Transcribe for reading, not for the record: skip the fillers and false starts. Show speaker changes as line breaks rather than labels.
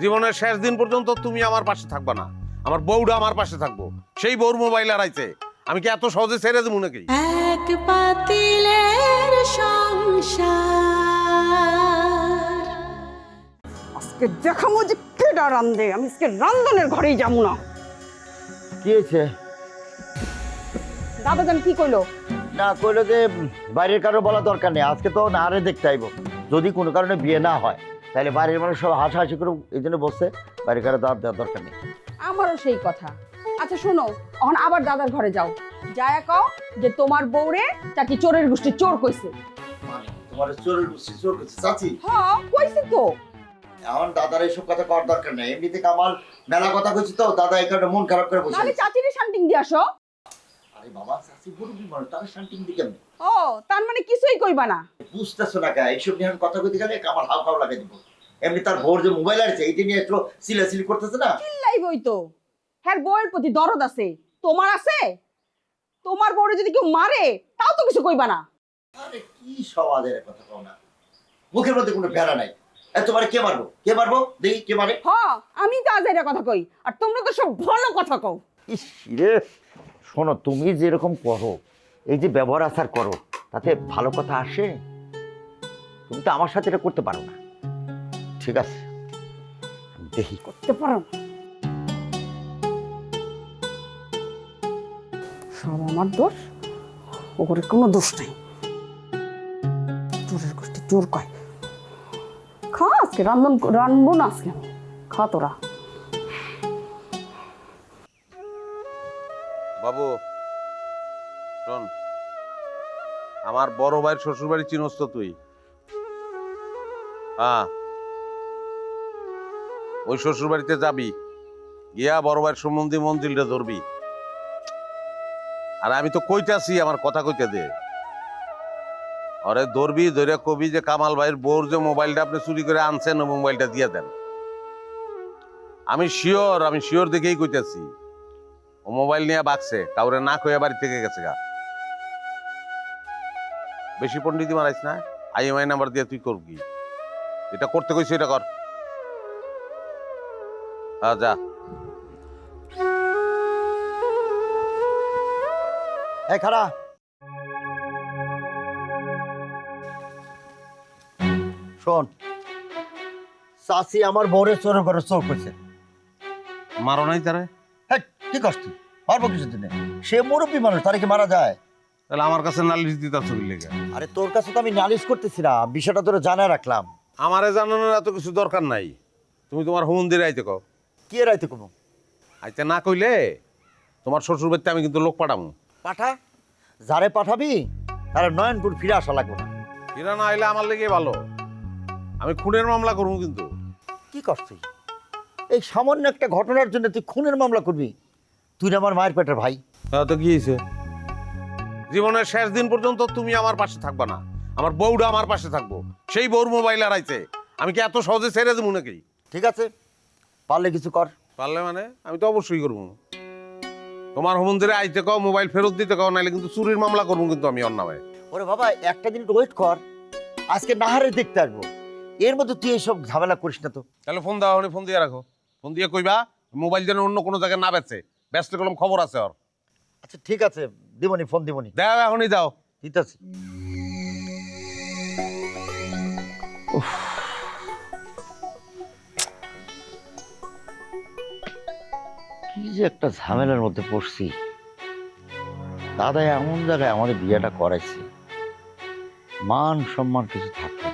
জীবনের শেষ দিন পর্যন্ত তুমি আমার পাশে থাকবা না, আমার বউটা আমার পাশে থাকবো। সেই বউর মোবাইল হারাইছে, আমি কি এত সহজে ছেড়ে দেবো নাকি?
এক পাতিলের সংসার।
আজকে দেখাবো যে কেডা রান্ধে। আমি আজকে রান্ধনের ঘরেই যাবো না।
কি হয়েছে?
দাদা জান কি কইলো?
না কইলো যে বাইরের কারো বলা দরকার নেই, আজকে তো নারে দেখতে আইব। যদি কোনো কারণে বিয়ে না হয় তাহলে বাড়ির মানুষ সব হাসাহাসি করে এই জন্য বসছে, বাইরের কারো দাঁত দেওয়ার দরকার নেই।
আমারও সেই কথা। আচ্ছা শোনো, এখন আবার দাদার ঘরে যাও, যায় কও যে তোমার বউরে চাচি চোরের গোষ্ঠী চোর কইছে।
তোমার চোরের গোষ্ঠী চোর করছে চাচি?
হ্যাঁ কইছে তো।
এখন দাদার এইসব কথা করার দরকার নেই, এমনিতে কামাল মেলা কথা কইছি তো, দাদা এই কারণে মন খারাপ করে বসে
তাহলে
আছে।
চাচিরে শান্তিং দিয়ে আসো।
আরে বাবা, চাচি মুরব্বি মানুষ, তার শান্তি দিকে কেমন?
ও তার মানে কিছুই কইবা না?
বুঝতেছো না কা, এইসব নিয়ে কথা কইতে গেলে কামাল হাও হাও লাগাই দিব। এমনি তার ভোর যে মোবাইল আছে এইটা নিয়ে একটু সিলাসিলি করতেছে না।
চিল্লাইবই তো। হ্যাঁ বউয়ের প্রতি দরদ আছে, তোমার আছে? তোমার বউরে যদি কেউ মারে তাও তো কিছু কইবা না।
আরে কি সমাজের কথা কও না, মুখের মধ্যে কোনো বেড়া নাই। তোমার কে মারবো? কে মারবো দেখি কে মারে?
হ্যাঁ আমি তো আজ এটা কথা কই, আর তোমরা তো সব ভালো কথা কও।
ইস রে, শোনো তুমি যেরকম করো, এই যে ব্যবহার আচার করো, তাতে ভালো কথা আসে? তুমি তো আমার সাথে এটা করতে পারো না। ঠিক আছে দেখি।
করতে পারো না? সব আমার দোষ, ওরে কোনো দোষ নাই। চোরের গোষ্ঠী চোর কয়। খা আজকে রানবো না আজকে আমি। খা তোরা।
বাবু শোন, আমার বড় ভাইয়ের শ্বশুর বাড়ি চিনস তো তুই? হ্যাঁ, ওই শ্বশুর বাড়িতে যাবি, গিয়া বড় ভাইয়ের সম্বন্ধে মন্দিরটা ধরবি। আর আমি তো কইতাছি, আমার কথা কইতে দে। আরে ধরবি, ধরে কবি যে কামাল ভাইয়ের বউর যে মোবাইলটা আপনি চুরি করে আনছেন, ওই মোবাইলটা দিয়ে দেন। আমি শিওর দেখেই কইতাছি, ও মোবাইল নিয়ে বাকছে, কাউরে না কইয়া বাড়ি থেকে গেছে গা। বেশি পণ্ডিতি মারাইস না, IMI নাম্বার দিয়ে তুই করবি। এটা করতে কইছি এটা কর। হ্যাঁ যা।
এই খাড়া, শোন, চাচি আমার বউরে চোরের ঘরে চোর করছে।
মারো নাই তারে?
হ্যাঁ কি কষ্ট, পারবো কিছু দিনে? সে মুরব্বী মানুষ, তারে কি মারা যায়?
তাহলে আমার কাছে নালিশ দিতে ছবি লেগে।
আরে তোর কাছে তো আমি নালিশ করতেছি না, বিষয়টা তোরা জানা রাখলাম।
আমারে জানানোর এত কিছু দরকার নাই, তুমি তোমার মন্দিরে আইতে কও।
কি রাইতে কোনো
আইতে না কইলে তোমার শ্বশুর বাড়িতে আমি কিন্তু লোক পাঠাবো।
পাঠা, যারে পাঠাবি তারা নয়নপুর ফিরে আসা লাগবে না।
এরা না আইলে আমার লেগে ভালো, আমি খুনের মামলা করবো কিন্তু।
কি করছিস? এই সামান্য একটা ঘটনার জন্য তুই খুনের মামলা করবি? তুই না আমার মায়ের পেটের ভাই।
হ্যাঁ তো কি হয়েছে? জীবনের শেষ দিন পর্যন্ত তুমি আমার পাশে থাকবা না, আমার বউটা আমার পাশে থাকবো। সেই বউর মোবাইল হারাইছে, আমি কি এত সহজে ছেড়ে দেবো নাকি?
ঠিক আছে, পারলে কিছু কর।
পারলে মানে আমি তো অবশ্যই করবো। তোমার মন্দিরে আইতে কও, মোবাইল ফেরত দিতে কও, নাহলে কিন্তু চুরির মামলা করবো কিন্তু আমি অন্য নামে।
ওরে বাবা, একটা দিন ওয়েট কর, আজকে নাহারে দেখতে আসবো। এর মধ্যে তুই এইসব ঝামেলা করিস না তো।
তাহলে ফোন দাও, ফোন দিয়ে রাখো। ফোন দিয়ে কইবা মোবাইল যেন অন্য কোনো জায়গায় না বেচে, ব্যস্ত করলাম খবর আছে ওর।
আচ্ছা ঠিক আছে, দিবনি, ফোন দিবনি।
দাও এখনই দাও।
ঠিক আছে। কি যে একটা ঝামেলার মধ্যে পড়ছি। দাদা এমন জায়গায় আমাদের বিয়েটা করাইছে, মান সম্মান কিছু থাকবে না।